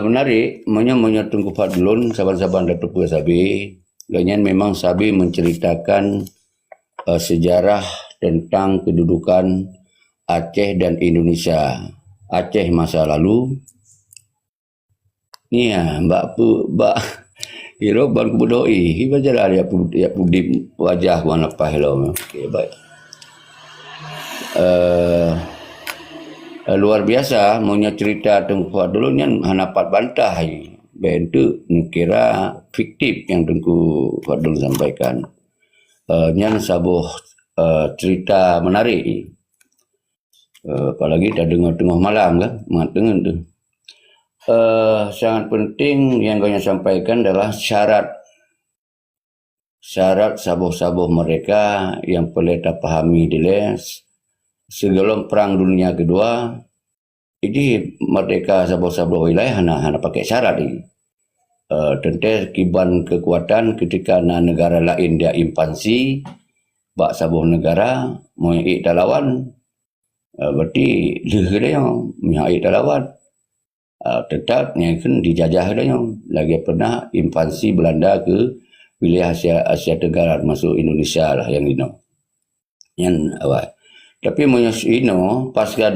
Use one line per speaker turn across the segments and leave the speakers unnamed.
Menarik, menyo Tengku Fadlun saban-saban Datuk Pua Sabi. Ganyan memang Sabi menceritakan sejarah tentang kedudukan Aceh dan Indonesia. Aceh masa lalu. Ni ya, mbak hero ban kubudoi. Hiba jara dia pudip wajah warna pahelo. Okey, baik. Luar biasa punya cerita Tengku Fadlun yang hanapat bantah bentuk kira fiktif yang Tengku Fadlun sampaikan. Yang sabuh cerita menarik. Apalagi dah dengar tengah malam kan, mengatakan tu. Sangat penting yang kau sampaikan adalah syarat sabuh-sabuh mereka yang perlu kita pahami dia sebelum Perang Dunia Kedua. Jadi merdeka sabuh-sabuh wilayah hana pakai syarat ini. Tentu kiban kekuatan ketika negara lain dia impansi bak sabuh negara mau ik lawan, berarti dia yang ik lawan. Tetap yang kan dijajah dia lagi pernah invasi Belanda ke wilayah Asia Tenggara masuk Indonesia lah yang ini. Yang awal. Tapi pasca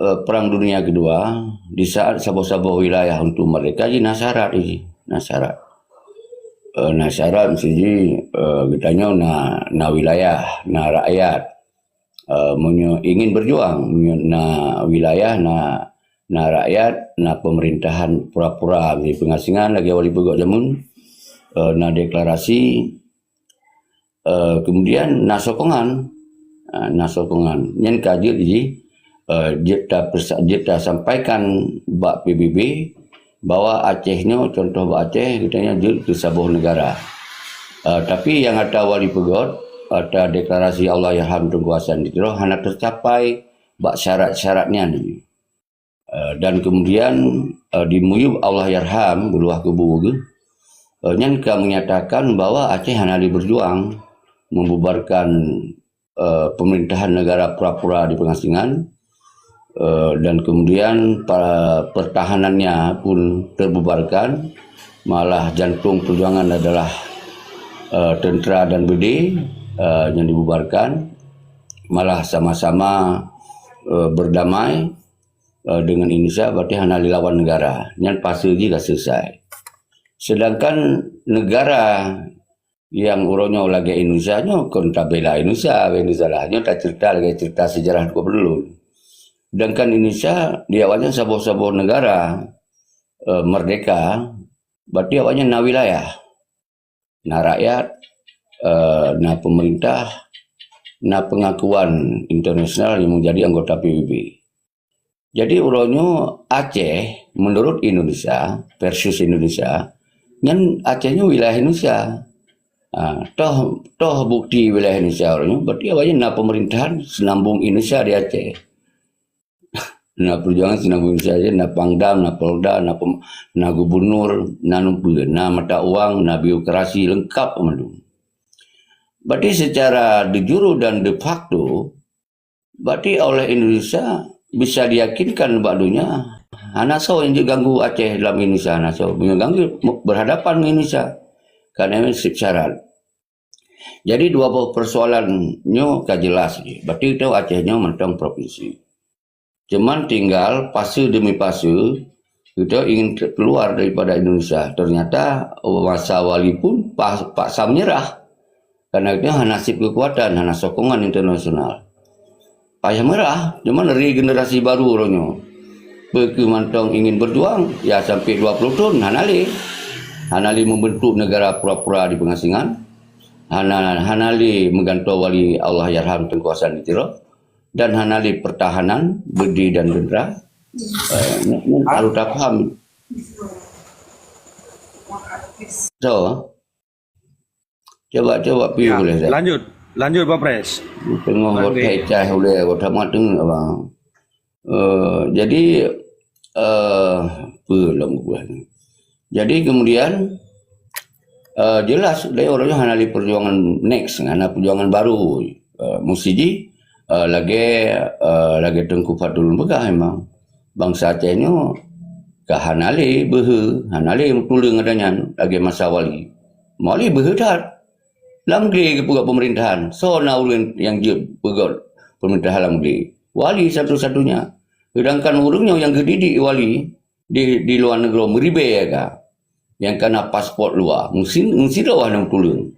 Perang Dunia Kedua, di saat sabuh-sabuh wilayah untuk mereka jadi nasyarat nasyarat mesti kitanya na wilayah, na rakyat ingin berjuang na wilayah, na rakyat, na pemerintahan pura-pura di pengasingan lagi wali pegawai jamun, na deklarasi, kemudian na sokongan yang kaji di kita sampaikan bak PBB bahwa Acehnya contoh bak Aceh kitanya ke sabuh negara. Tapi yang ada wali pegawai ada deklarasi Allah Yarham Tengku Hasan itu hanya tercapai bak syarat-syaratnya ni. Dan kemudian dimuyub Allah Yarham beluah kebu yang menyatakan bahwa Aceh hanya berjuang membubarkan pemerintahan negara pura-pura di pengasingan, dan kemudian pertahanannya pun terbubarkan, malah jantung perjuangan adalah tentera dan BD yang dibubarkan, malah sama-sama berdamai dengan Indonesia, berarti hanya lawan negara yang pasal juga selesai. Sedangkan negara yang urutnya lagi Indonesia nya kontra bela Indonesia lah, nya tak cerita sejarah kau perlu. Sedangkan Indonesia di awalnya sabuh-sabuh negara merdeka, berarti awalnya na wilayah, na rakyat, na pemerintah, na pengakuan internasional yang menjadi anggota PBB. Jadi urutnya Aceh menurut Indonesia versus Indonesia, yang Acehnya wilayah Indonesia. Toh bukti wilayah Indonesia orangnya, berarti awalnya na pemerintahan senambung Indonesia di Aceh. Na perjuangan senambung Indonesia aja, na Pangdam, na Polda, na gubernur, na numpul, na mata uang, na birokrasi lengkap amadum. Berarti secara de jure dan de facto, berarti oleh Indonesia bisa diyakinkan bakdunya Hanaso yang diganggu Aceh dalam Indonesia, Hanaso mengganggu berhadapan dengan Indonesia karena ini syarat. Jadi dua persoalannya kan jelas, berarti itu Acehnya mentang provinsi. Cuman tinggal fase demi fase kita ingin keluar daripada Indonesia. Ternyata masa wali pun paksa menyerah karena itu nasib kekuatan, hana sokongan internasional. Payah merah, cuman regenerasi baru orangnya. Berkemantong ingin berjuang, ya sampai 20 tahun Hanali membentuk negara pura-pura di pengasingan. Hanali menggantung wali Allah Yarham Tengku Hasan Ditiro. Dan Hanali pertahanan, bedi dan tentera. Harus tak paham. So, coba pergi boleh saya.
Lanjut Pak Pres.
Tengok hotel cah boleh, hotel mateng abang. Jadi belum buat. Jadi kemudian jelas dia orangnya Hanali perjuangan next, hana perjuangan baru. Musiji lagi Tengku Fadlun begah memang. bangsa Aceh ni ke Hanale behe, Hanale tulang adanya lagi masa wali. Wali behe dah. Lam gede ke pegawai pemerintahan. So na orang yang je pegawai pemerintahan lam gede. Wali satu-satunya. Sedangkan orangnya yang gede wali di luar negeri meribe ya ka. Yang kena pasport luar. Mesti dah nak tulang.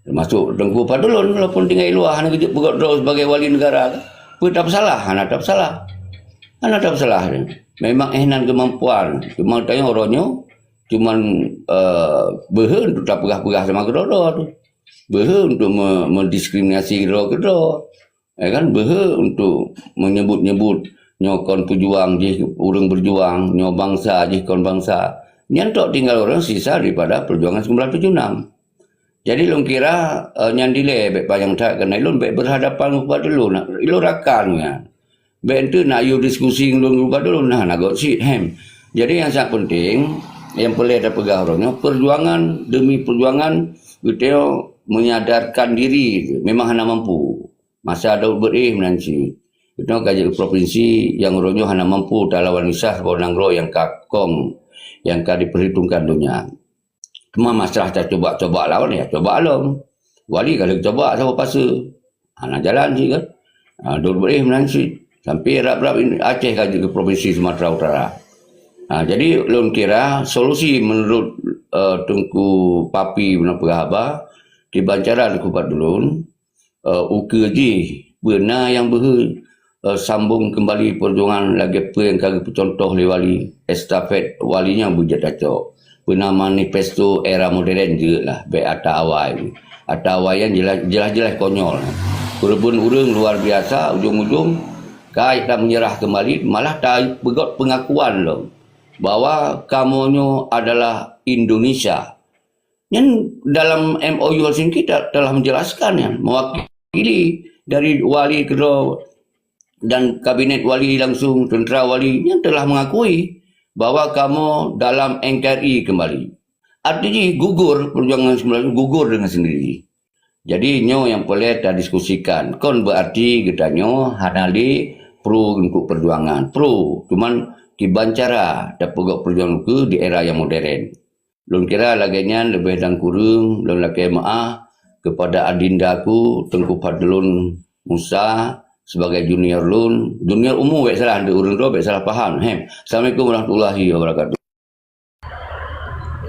Termasuk Tengku Fadlun walaupun tinggal luar hanya kerja pegawai sebagai wali negara. Pun tak bersalah, anak tak bersalah. Anak tak bersalah. Memang ehnan kemampuan. Cuma tanya orangnya, cuma behe untuk tak pegah-pegah sama kedua-dua tu. Behe untuk mendiskriminasi kedua-kedua. Kan behe untuk menyebut-nyebut nyokon pejuang je, orang berjuang, nyok bangsa je, kon bangsa. Nyantok tinggal orang sisa daripada perjuangan 1976. Jadi lung kira nyandile baik panjang tak kena lung baik berhadapan kepada lung nak lung rakan ya. Baik tu nak you diskusi lung kepada lung nak got sit hem. Jadi yang sangat penting yang perlu ada pegang orangnya perjuangan demi perjuangan kita menyadarkan diri memang hana mampu. Masa ada berih menanci. Kita kaji provinsi yang orangnya hana mampu lawan misah sebuah nanggro yang kakong yang ka diperhitungkan dunia. Cuma masalah tak coba-coba lawan ya, coba alam. Wali kalau coba sama pasal. Nak jalan sih kan. Dua boleh menansi. Sampai rap-rap Aceh kaji ke Provinsi Sumatera Utara. Jadi lun kira solusi menurut Tengku Papi benar pegahaba di bancaran Kupat Dulun uke je benar yang sambung kembali perjuangan lagi apa yang kagak contoh oleh wali estafet walinya bujat acok. Benar manifesto era moden je lah. Baik atas awal. Atas awal yang jelas-jelas konyol. Walaupun orang luar biasa, ujung-ujung kait tak menyerah kembali, malah tak begot pengakuan loh. Bahawa kamunya adalah Indonesia. Yang dalam MOU Helsinki telah menjelaskan ya, mewakili dari wali kedua dan kabinet wali langsung, tentera wali yang telah mengakui bahawa kamu dalam NKRI kembali. Artinya gugur perjuangan 19 gugur dengan sendiri. Jadi nyo yang boleh kita diskusikan. Kon berarti kita nyo hanali pro untuk perjuangan. Pro. Cuman kiban cara dapat perjuangan ke di era yang modern. Lun kira laginya lebih dan kurang. Lun lagi maaf kepada adindaku Tengku Fadlun Musa sebagai junior lun, junior umum baik salah, ada orang tua baik salah faham. Assalamualaikum warahmatullahi wabarakatuh.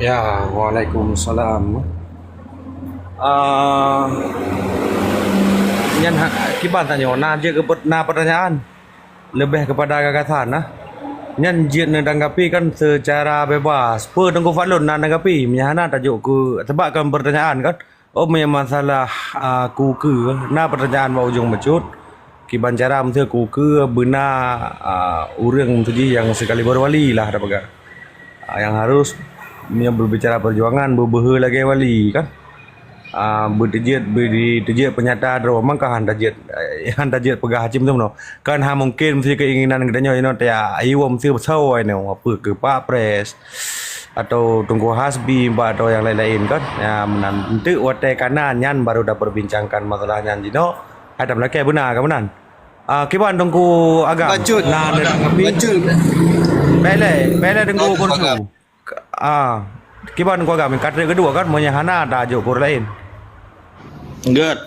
Ya, waalaikumsalam. Nhân kiban tanya, na pertanyaan lebih kepada gagasan nah. Nhân jin menanggapi kan secara bebas. Tengku Fadlun nak menanggapi, menyahana tajuk ke sebabkan pertanyaan kan. Oh, memang masalah kuku. Na pertanyaan mau ujung mecut. Kiban cara mesti kuku benar orang tu yang sekali berwali lah ada pegang. Yang harus yang berbicara perjuangan berbehe lagi wali kan. Bertejit penyataan romang kah handa jet pegah hacim tu no. Kan mungkin mesti keinginan gedanya ino tia iwam mesti besar ino apa ke Pak Pres atau Tengku Hasbi atau yang lain-lain kan. Ya menanti wate kanan nyan baru dah perbincangkan masalahnya jino. Ada melaki benar ke benar? Kiban Tengku agam.
Bacut.
Nah,
Bacut.
Bele Tengku kursu. Kiban Tengku agam. Kata kedua kan menyahana tajuk kur lain.
Good.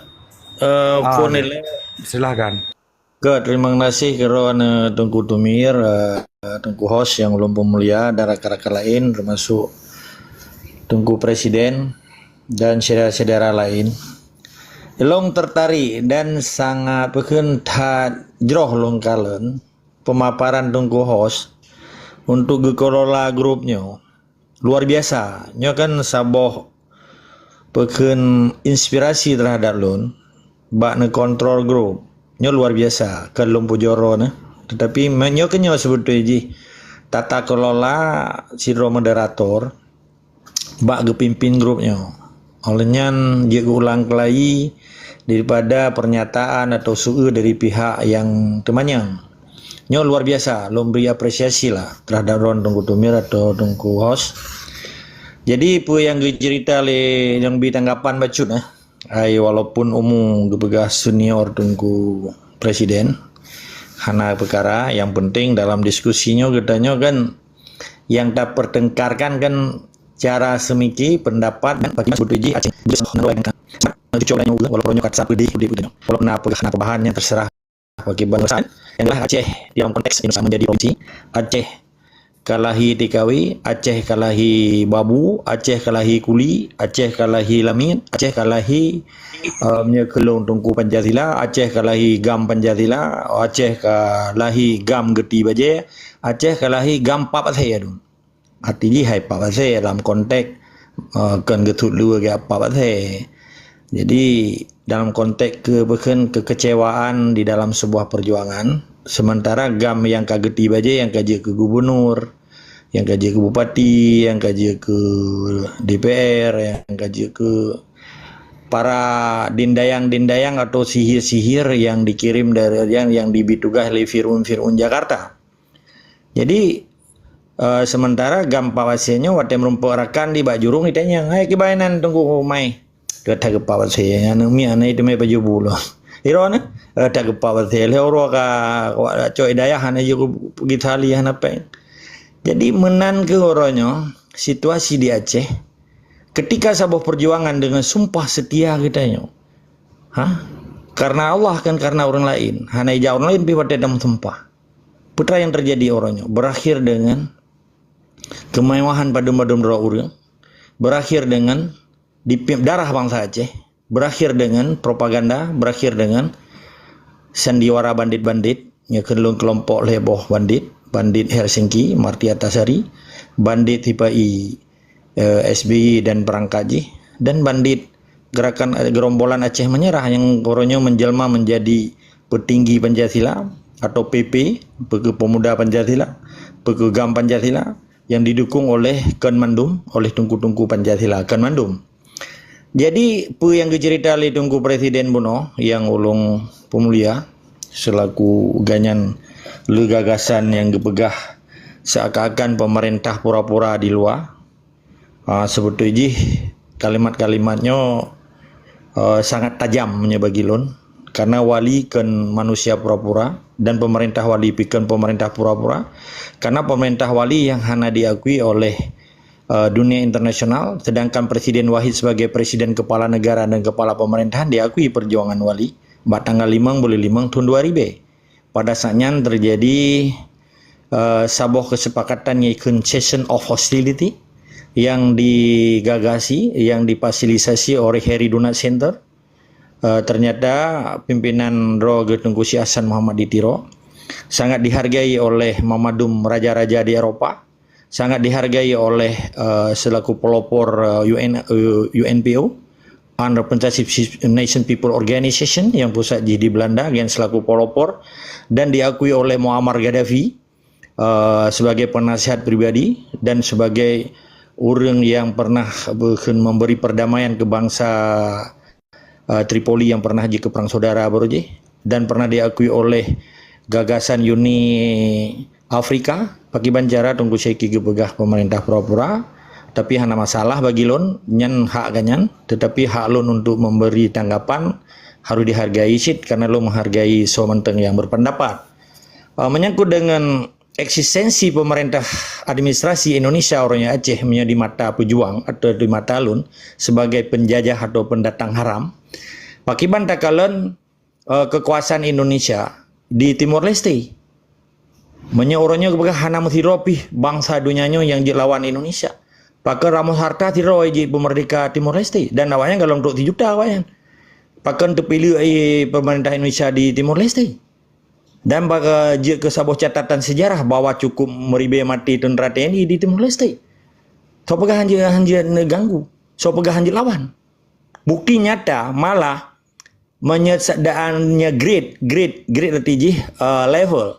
Phone nilai.
Silakan.
Good. Terima kasih kerana Tengku Tumir, Tengku host yang lumpur mulia dan rakan-rakan lain termasuk Tengku Presiden dan saudara-saudara lain. Long tertarik dan sangat berkentat jroh long kalen pemaparan Tengku host untuk kelola grupnya luar biasa. Nyo kan saboh peken inspirasi terhadap lon bak ne kontrol grup. Nyo luar biasa ke lumpu joro ne. Tetapi nyo kan nyo sebetulnya ji tata kelola sidro moderator bak gepimpin grupnya. Olehnya dia ulang kelai daripada pernyataan atau suhu dari pihak yang temannya. Nyo luar biasa, lo beri apresiasi lah terhadap Ron Tengku Tumir atau Tengku host. Jadi apa yang cerita le yang beri tanggapan bacut walaupun umum gebegah senior Tengku Presiden. hana perkara yang penting dalam diskusinya katanya kan yang tak pertengkarkan kan cara semiki pendapat dan bagi sebutuji Aceh coba walaupun kata pedih walaupun apa bahannya terserah bagi bangsa yang adalah Aceh dalam konteks Indonesia menjadi provinsi. Aceh kalahi TKW, Aceh kalahi Babu, Aceh kalahi Kuli, Aceh kalahi Lamin, Aceh kalahi kelong tungku Pancasila, Aceh kalahi Gam Pancasila, Aceh kalahi Gam Geti Baje, Aceh kalahi Gam Papathe adu. Artinya hai Papathe dalam konteks kan getut lu ke Papathe. Jadi dalam konteks kekecewaan di dalam sebuah perjuangan, sementara Gam yang kageti Baje yang kaji ke gubernur, yang kaji ke bupati, yang kaji ke DPR, yang kaji ke para dindayang-dindayang atau sihir-sihir yang dikirim dari yang dibitugas oleh Fir'un Jakarta. Jadi sementara Gam Pawasenya wate merumparakan di Bajurung itanya, hai kibainan tunggu mai. Kata ke Pawasenya nami anai itu mai baju bulo. Irona kata ke Pawasenya oro ka coy daya hana juga gitali hana pe. Jadi menan ke oronyo situasi di Aceh ketika sebuah perjuangan dengan sumpah setia kitanya. Karena Allah kan karena orang lain. Hana ija orang lain piwat dalam sumpah. Putra yang terjadi oronyo berakhir dengan kemewahan padum-padum dora urang, berakhir dengan darah bangsa Aceh, berakhir dengan propaganda, berakhir dengan sandiwara bandit-bandit, kelompok leboh bandit Helsinki, Martia Tasari, bandit HIPAI SBY dan Perangkaji, dan bandit gerakan gerombolan Aceh Menyerah yang koronyo menjelma menjadi petinggi Pancasila atau PP, Pemuda Pancasila, Gam Pancasila, yang didukung oleh Kemenmandum, oleh tungku-tungku Pancasila Kemenmandum. Jadi yang dicerita oleh tungku Presiden Bono yang ulung pemulia selaku ganyan lu gagasan yang dipegah seakan-akan pemerintah pura-pura di luar. Sebetulnya kalimat-kalimatnya sangat tajam bagi lun karena wali kan manusia pura-pura dan pemerintah wali pikan pemerintah pura-pura karena pemerintah wali yang hanya diakui oleh dunia internasional, sedangkan Presiden Wahid sebagai Presiden Kepala Negara dan Kepala Pemerintahan diakui perjuangan wali tanggal 5 bulan 5 tahun 2000. Pada saatnya terjadi sebuah kesepakatan yaitu cessation of hostility yang digagasi, yang difasilitasi oleh Heri Donat Center. Ternyata pimpinan Roge Tengku Hasan Muhammad Ditiro sangat dihargai oleh Mamadum raja-raja di Eropa, sangat dihargai oleh selaku pelopor UNPO, Unrepresentative Nation People Organization yang pusat di Belanda yang selaku pelopor, dan diakui oleh Muammar Gaddafi sebagai penasihat pribadi dan sebagai orang yang pernah memberi perdamaian ke bangsa Tripoli yang pernah ke perang saudara baru dan pernah diakui oleh gagasan Uni Afrika bagi banjara tunggu seki gebegah pemerintah pura-pura, tapi hanya masalah bagi lon nyan hak ganyan, tetapi hak lon untuk memberi tanggapan harus dihargai sit karena lo menghargai sementeng yang berpendapat. Menyangkut dengan eksistensi pemerintah administrasi Indonesia orangnya Aceh menjadi mata pejuang atau di mata lun sebagai penjajah atau pendatang haram. Pakiban takalan kekuasaan Indonesia di Timor Leste. Menyorongnya kepada hana muthiropi bangsa dunianya yang dilawan Indonesia. Pakai Ramos Harta tiro di pemerdeka Timor Leste dan awalnya galong 2 juta awalnya. Pakai terpilih pemerintah Indonesia di Timor Leste. Dan pakai ke sebuah catatan sejarah bahwa cukup meribe mati tentara TNI di Timor Leste. So pegah hanjir ganggu. So pegah hanjir lawan. Bukti nyata malah menyediakannya grade letiji level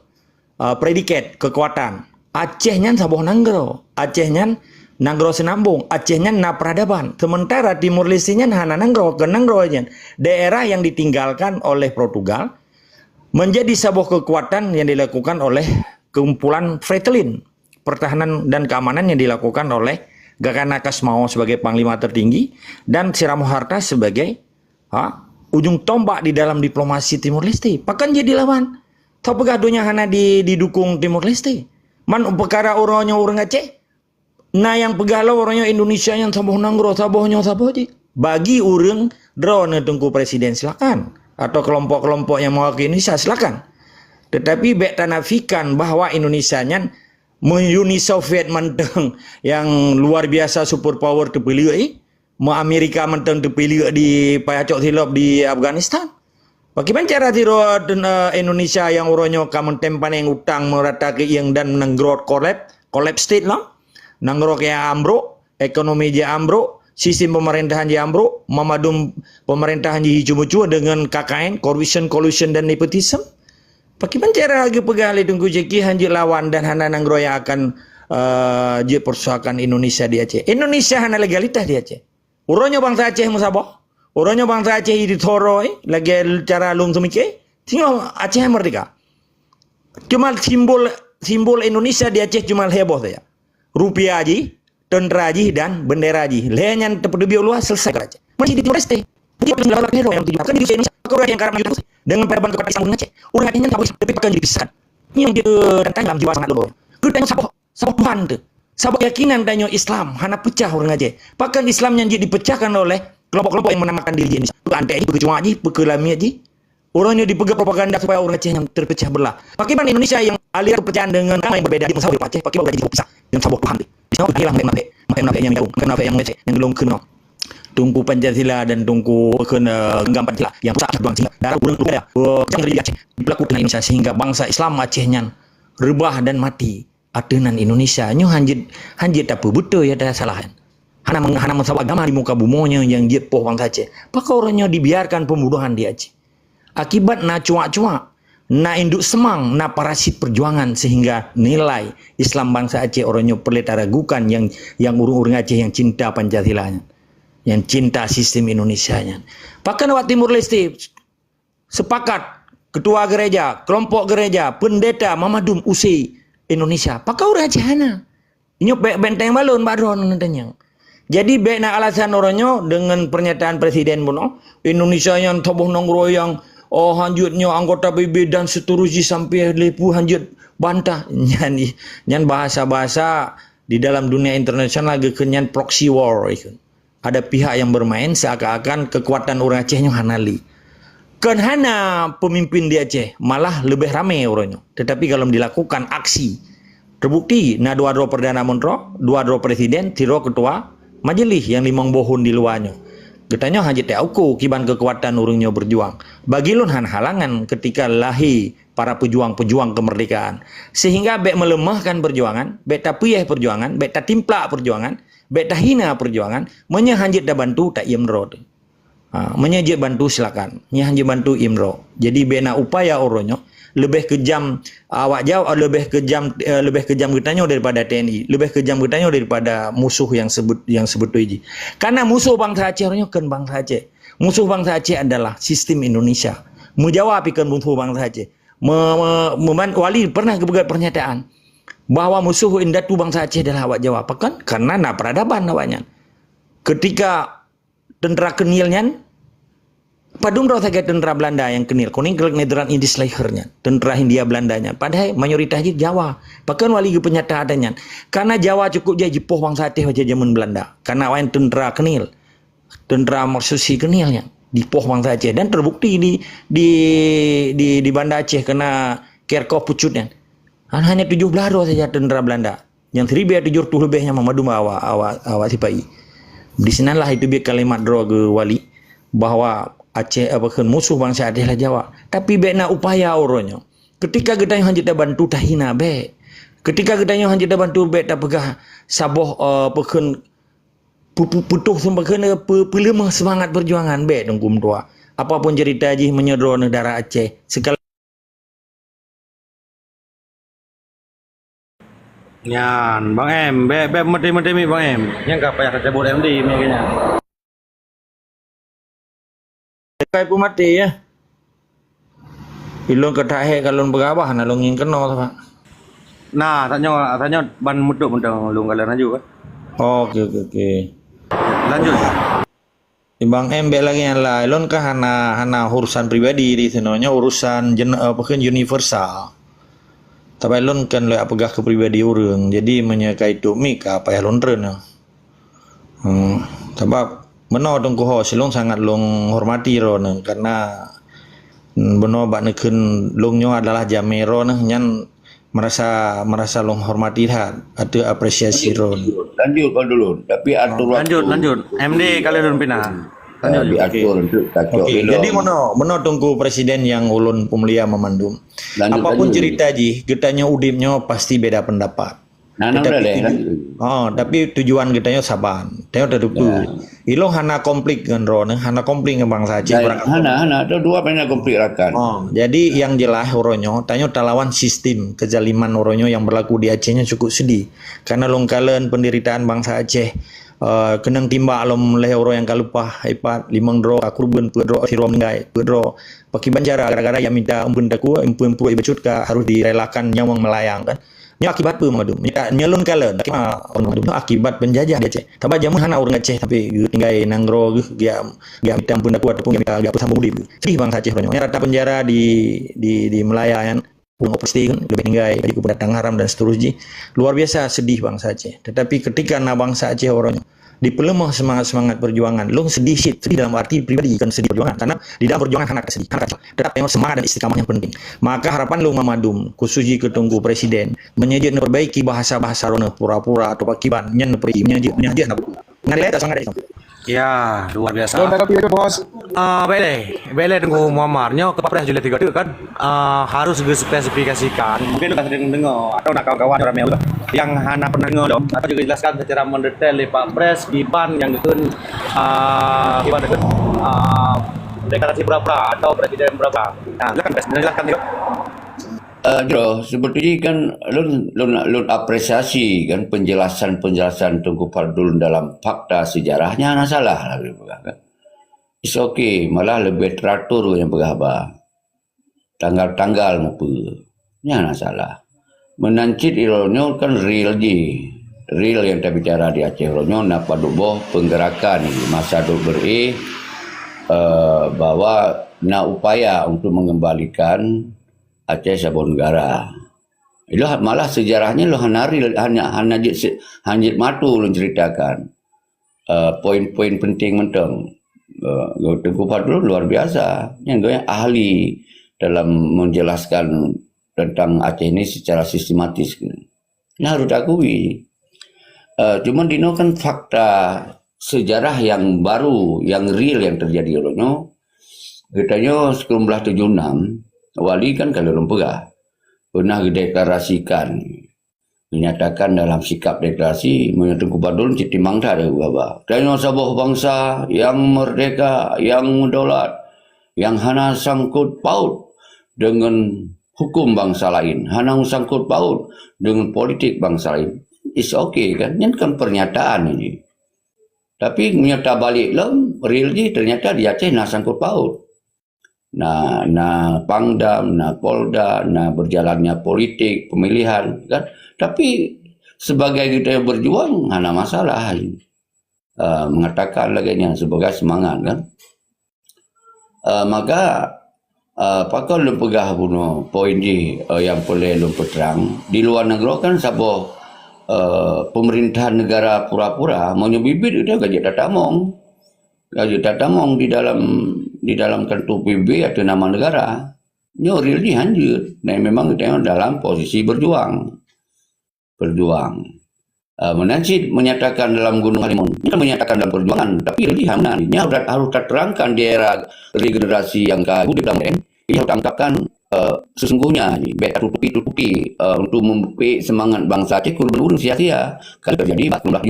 predikat kekuatan. Acehnya sabuh nanggro, Acehnya nanggro senambung, Acehnya na peradaban. Sementara Timor Leste-nya hana nanggro aja. Daerah yang ditinggalkan oleh Portugal menjadi sebuah kekuatan yang dilakukan oleh kumpulan Fretilin, pertahanan dan keamanan yang dilakukan oleh Gagana Kasmao sebagai panglima tertinggi dan Siramo Harta sebagai ujung tombak di dalam diplomasi Timor Leste. Bahkan jadi lawan. Tau pegaduhnya hana didukung Timor Leste. Man perkara orangnya orang Aceh. Nah yang pegalau orangnya Indonesia yang saboh nanggro, sabohnya saboh je. Bagi orang drone tunggu presiden silakan. Atau kelompok-kelompok yang mewakili Indonesia silakan. Tetapi bek tanafikan bahawa Indonesia nya Uni Soviet menteng yang luar biasa superpower terpilih Amerika menteng terpilih di payacok silap di Afghanistan. Bagaimana cara tiro Indonesia yang orangnya kamen tempan yang utang merata ke yang dan menenggrot collapse state lah. Nangrok yang ambruk, ekonomi je ambruk, sistem pemerintahan je ambruk, memadum pemerintahan je hijau-hijau dengan KKN, collusion dan nepotism. Bagaimana cara lagi pegali tunggu jeki hanji lawan dan hana nanggro yang akan je persoakan Indonesia di Aceh. Indonesia hana legalitas di Aceh. Urangnya bangsa Aceh musabah. Urangnya bangsa Aceh di Toroi lagi cara lung semike. Tengok Aceh merdeka. Cuma simbol Indonesia di Aceh cuma heboh saja. Rupiah aji, tentera aji dan bendera aji. Lehannya terpedubi luas selesai ke Aceh. Masih di Timor Leste. Dia pun hero yang tujuh. Kan di Indonesia orang yang karena menyuruh dengan perban kepada Islam Aceh. Orang Acehnya tak boleh tapi pakai dipisahkan. Ini yang dia tentang dalam jiwa sangat luar. Kita sabah Tuhan tu. Sabah keyakinan danyo Islam hana pecah orang Aceh. Bahkan Islam yang dipecahkan oleh kelompok-kelompok yang menamakan diri Indonesia. Antek aji, pekecuma aji, pekelami aji. Orangnya dipegang propaganda supaya orang Aceh yang terpecah belah. Bagaimana Indonesia yang aliran kepercayaan dengan agama yang berbeda di Mesir di Aceh, pakai jadi pisah yang sabah Tuhan tu. Islam hilang makai yang jauh, makai yang Aceh yang gelong kena. Tungku Pancasila dan tungku genggam Pancasila yang pusat buang sehingga darah urang budaya jangan di Aceh dilakukan Indonesia sehingga bangsa Islam Acehnya rebah dan mati atenan Indonesia nyo hanjit apa betul ya ada salahan hana mensawat agama di muka bumonya yang dia poh bangsa Aceh pakau orangnya dibiarkan pembunuhan di Aceh akibat na cuak-cuak na induk semang na parasit perjuangan sehingga nilai Islam bangsa Aceh orangnya perlu ragukan yang urung-urung Aceh yang cinta Pancasilanya yang cinta sistem Indonesianya. Bahkan waktu Timur Leste sepakat ketua gereja, kelompok gereja, pendeta Mamadum usai Indonesia. Pakai orang Acehana. Ini benteng balon baron nantinya. Jadi bena alasan orangnya dengan pernyataan presiden Bono, Indonesia yang toboh nongro yang hanjutnya anggota PBB dan seterusnya sampai lepu hanjut bantah. Nyan bahasa-bahasa di dalam dunia internasional lagi kenyan proxy war itu. Ada pihak yang bermain seakan-akan kekuatan orang Acehnya hanali. Kan hana pemimpin di Aceh malah lebih ramai orangnya. Tetapi kalau dilakukan aksi terbukti na dua perdana menteri, dua presiden, tiro ketua majelis yang limang bohon di luarnya. Katanya hanya teuku kiban kekuatan orangnya berjuang. Bagi lun han halangan ketika lahir para pejuang-pejuang kemerdekaan. Sehingga bek melemahkan perjuangan, bek tapiyah perjuangan, bek timplak perjuangan, bek hina perjuangan, menyahanjit dah bantu tak imro. Menyajik bantu silakan, menyahanjit bantu imro. Jadi bena upaya orangnya lebih kejam awak jauh, lebih kejam kitanya daripada TNI, lebih kejam kitanya daripada musuh yang sebetulnya. Karena musuh bangsa Aceh orangnya kan bangsa Aceh. Musuh bangsa Aceh adalah sistem Indonesia. Menjawab ikan musuh bangsa Aceh. Wali pernah kebuat pernyataan bahwa musuh indatu bangsa Aceh adalah awak Jawa. Kan? Karena nak peradaban awaknya. Ketika tentera kenilnya, padung roh saja tentera Belanda yang kenil. Kuning kelak nederan Indis lehernya. Tentera Hindia Belandanya. Padahal mayoritasnya Jawa. Bahkan wali penyataannya. Karena Jawa cukup dia jepoh bangsa Aceh wajah zaman Belanda. Karena awak tentera kenil. Tentera Marsusi kenilnya. Di poh bangsa Aceh. Dan terbukti di Banda Aceh kena Kerkop pucutnya. Hanya 17 saja tentera Belanda. Yang 1,700 lebihnya memadu awak sipai. Di sanalah itu biar kalimat doa ke wali bahwa Aceh apakah musuh bangsa Aceh lah Jawa. Tapi bena upaya orangnya. Ketika kita yang hanjit bantu tahina be. Ketika kita yang hanjit bantu be tak pegah saboh pekan putuh sembahkan pelemah semangat perjuangan be tengkum tua. Apapun cerita ji menyedor negara Aceh sekali.
Nyan, Bang M, be mati Bang M. Yang enggak payah cabut MD kayaknya.
Kai pun mati ya. Ilong ketahe kalau berabah na long yang kena Pak.
Nah, tanya ban muduk lu kalian aja kan.
Oke.
Lanjut.
Bang Embe lagi yang lain, lon kan hana urusan pribadi di sinonya urusan apa kan universal. Tapi lon kan le apegah ke pribadi orang, jadi menyekai tu mik apa ya lon ren. Sebab beno tungku hos long sangat long hormati ron karena beno bak neken longnyo adalah jamero nah nyan merasa long hormati ada apresiasi ron.
Lanjut kau dulu. Tapi atur waktu.
Lanjut. MD kalian pindah.
Diatur untuk kacau
Okey,
elok.
jadi mana tunggu presiden yang ulun pemulia memandum. Apapun cerita ji, getanya udipnya pasti beda pendapat.
Nanang dah leh.
Tapi tujuan getanya saban. Tengok dah duku. Ilo hana konflik dengan ron, hana konflik dengan bangsa Aceh.
Hana ada dua banyak konflik rakan.
Jadi yang jelas oronyo, tanya talawan sistem kezaliman oronyo yang berlaku di Acehnya cukup sedih. Karena longkalen penderitaan bangsa Aceh kenang timba alom leh orang yang kalupah ipat limang dro akurben pedro siro mengai pedro paki banjara gara-gara yang minta umpun daku umpun ibacut ka harus direlakan nyawang melayang kan nya akibat apa madum nyelun kalen akibat penjajah di Aceh tapi jamun hana orang Aceh tapi tinggai nanggro dia minta umpun daku ataupun minta agak sambung udip sedih bangsa Aceh ronyo rata penjara di Melayan operasi lebih tinggai dari pendatang haram dan seterusnya luar biasa sedih bangsa Aceh. Tetapi ketika bangsa Aceh orangnya dipelemah semangat perjuangan, lo sedih dalam arti pribadi kan sedih perjuangan karena di dalam perjuangan anak sedih, tetap yang semangat dan istiqamah yang penting. Maka harapan lo mamadum khususnya ketunggu presiden menyajikan perbaiki bahasa-bahasa rona pura-pura atau pakiban nyen pergi menyajikan ngalih sangat itu.
Ya, luar biasa.
Bos.
Bele tunggu Muammarnya ke Papres Julia 3 kan harus dispesifikasikan. Mungkin udah sering dengar atau nak kawan-kawan orang yang hana pernah dengar dong atau juga jelaskan secara mendetail di Pak Pres Iban yang itu Iban itu deklarasi berapa atau presiden berapa. Nah, silakan Pres, jelaskan juga.
Sebetulnya kan lun apresiasi kan penjelasan Tunku Fadul dalam fakta sejarahnya ada salah lah kan. It's okay, malah lebih teratur yang berapa. Tanggal-tanggal apa. Nya ada salah. Menancit ironyo kan real yang kita bicara di Aceh ronyo napa duboh penggerakan masa beri bahwa upaya untuk mengembalikan Aceh sebuah negara. Itu malah sejarahnya lo hanya hanjit matu lo ceritakan. Poin-poin penting menteng. Tengku Fadul luar biasa. Yang ahli dalam menjelaskan tentang Aceh ini secara sistematis. Ini harus diakui. Cuma dino kan fakta sejarah yang baru, yang real yang terjadi olehnya. Katanya 1976 Wali kan kalau lempegah pernah dideklarasikan dinyatakan dalam sikap deklarasi menyatakan Badul Citimang ada baba. Dan sebuah bangsa yang merdeka, yang mendolat, yang hana sangkut paut dengan hukum bangsa lain, hana sangkut paut dengan politik bangsa lain. It's okay kan? Ini kan pernyataan ini. Tapi menyata balik real ternyata di Aceh nak sangkut paut. Nah Pangdam, Polda, berjalannya politik, pemilihan kan. Tapi sebagai kita yang berjuang, hana masalah. Mengatakan lagi sebagai semangat kan. Maka pakau lu pegah bunuh poin yang boleh lu peterang. Di luar negeri kan sebuah pemerintahan negara pura-pura mau nyebibit itu gaji tatamong. Gaji tatamong di dalam kartu PB atau nama negara. Ini real dihanjur. Nah memang kita dalam posisi berjuang. Menancit menyatakan dalam Gunung Halimun. Ini kan menyatakan dalam perjuangan. Tapi real dihanjur. Harus terangkan di era regenerasi yang di dalam ini harus tangkapkan sesungguhnya. Beta tutupi untuk membuat semangat bangsa Aceh kurun sia-sia. Kalau terjadi 14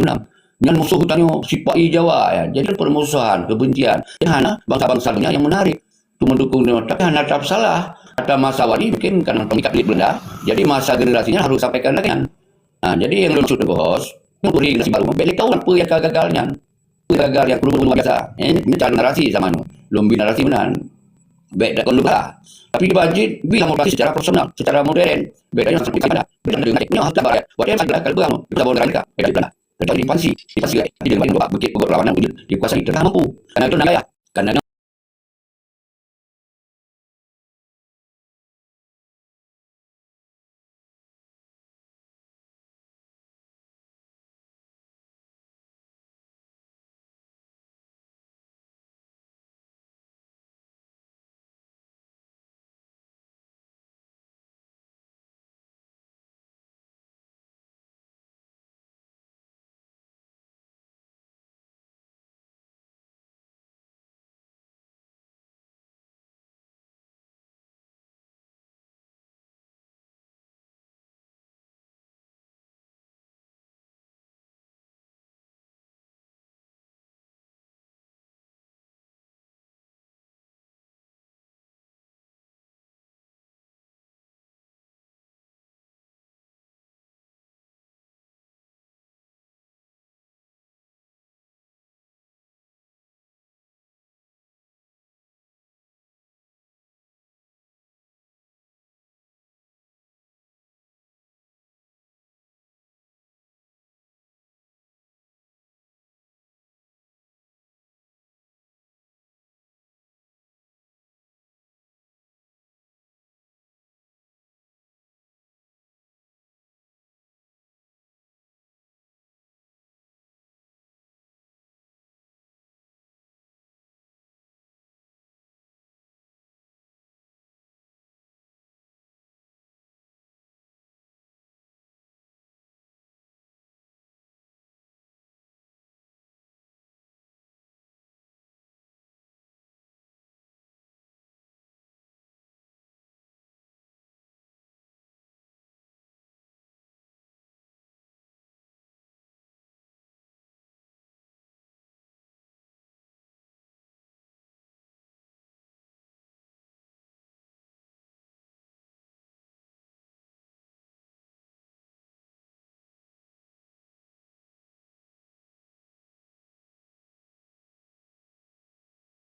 dengan musuh hutannya Sipai Jawa ya. Jadi permusuhan, kebencian. Yang hana bangsa-bangsa dunia yang menarik untuk mendukung dia. Tapi hana tak salah. Kata masa Wali mungkin karena pengikat di Belanda. Jadi masa generasinya harus sampaikan lagi. Nah, jadi yang lucu itu bos, nunggu generasi baru. Beli tahu apa yang gagalnya. Gagal yang perlu biasa. Ini cara narasi sama nu. Lumbi narasi benar. Baik dan lupa. Tapi di budget bilang operasi secara profesional, secara modern. Bedanya seperti mana? Beda dengan ini harus kabar. Buatnya adalah kalau kamu bisa bawa mereka. Beda. kecuali di Pansi, tapi dengan Bukit Perlawanan dikuasai, tetap mampu. Karena itu Nagaya, karena